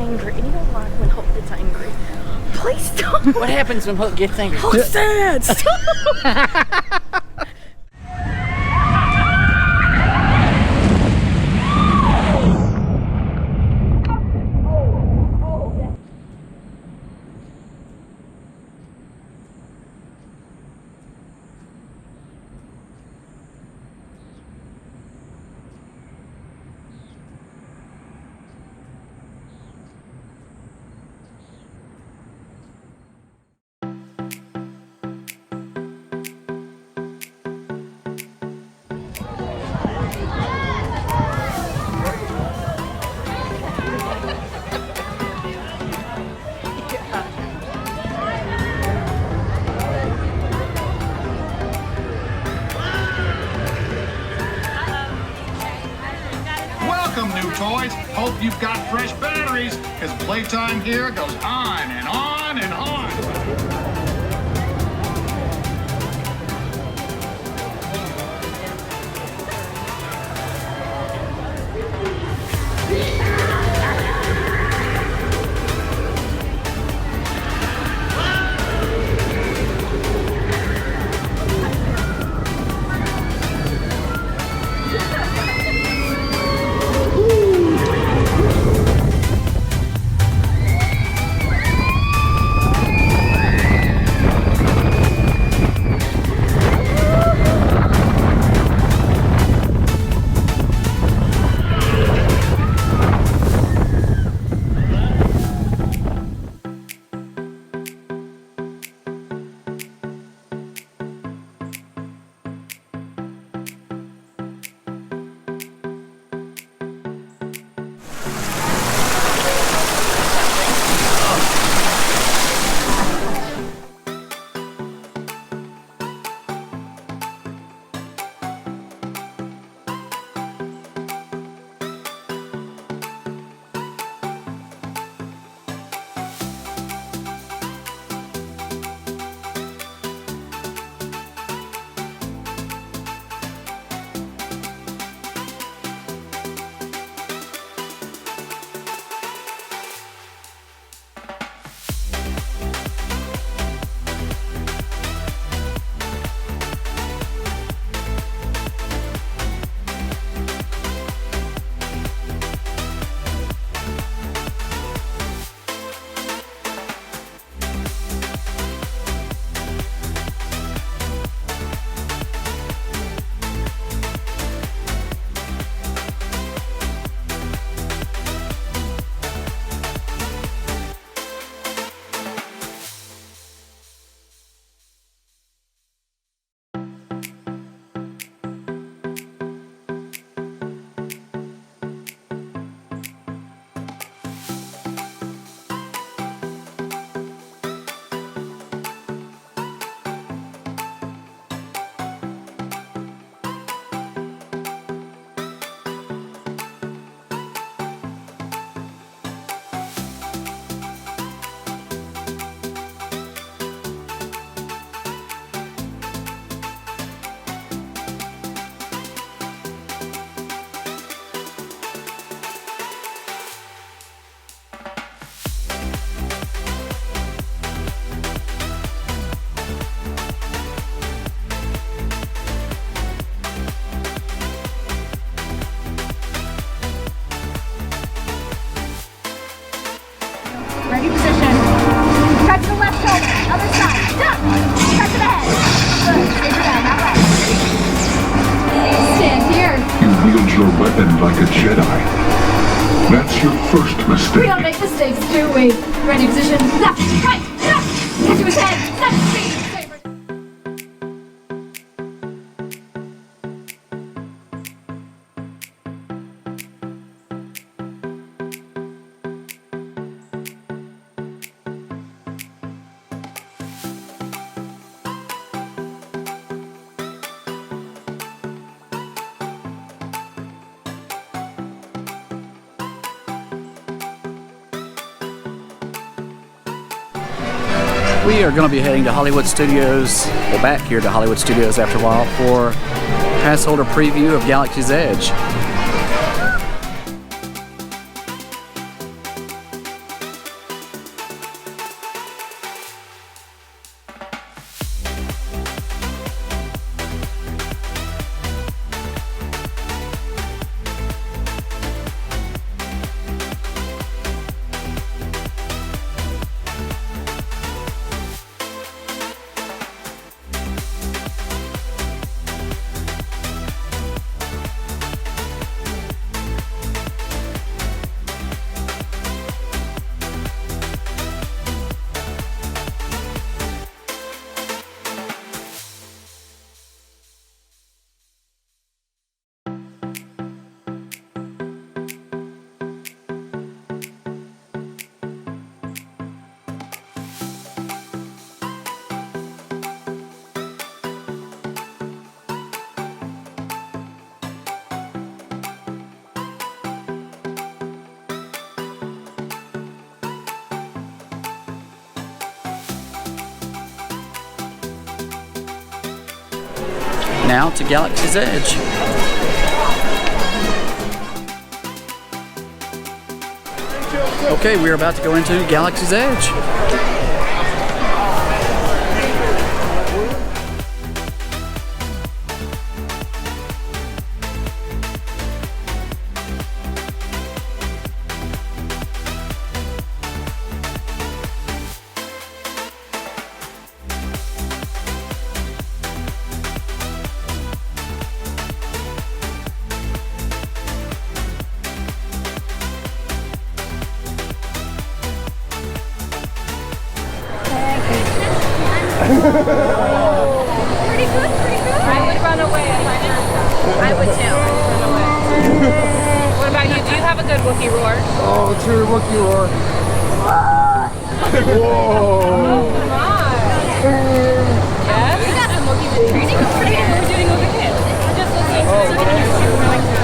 angry, and you don't like when Hulk gets angry. Please don't. What happens when Hulk gets angry? Hulk's sad. Welcome, new toys. Hope you've got fresh batteries, because playtime here goes on and on and on. Ready position. Cut to the left shoulder. Other side. Jump. Cut to the head. Good. Stay down. That way. Stand here. You wield your weapon like a Jedi. That's your first mistake. We don't make mistakes, do we? Ready position. Left. Right. Jump. Get to his head. Set. Speed. We are going to be heading to Hollywood Studios, well, back here to Hollywood Studios after a while for pass holder preview of Galaxy's Edge. Now to Galaxy's Edge. Okay, we're about to go into Galaxy's Edge. Pretty good, pretty good. I would run away if I heard that. I would too. Run away. What about you? Do you have a good Wookiee roar? Oh, true Wookiee roar. Whoa. Come on. Yes? You got some Wookiee training over here. We're doing over kids. We're just listening to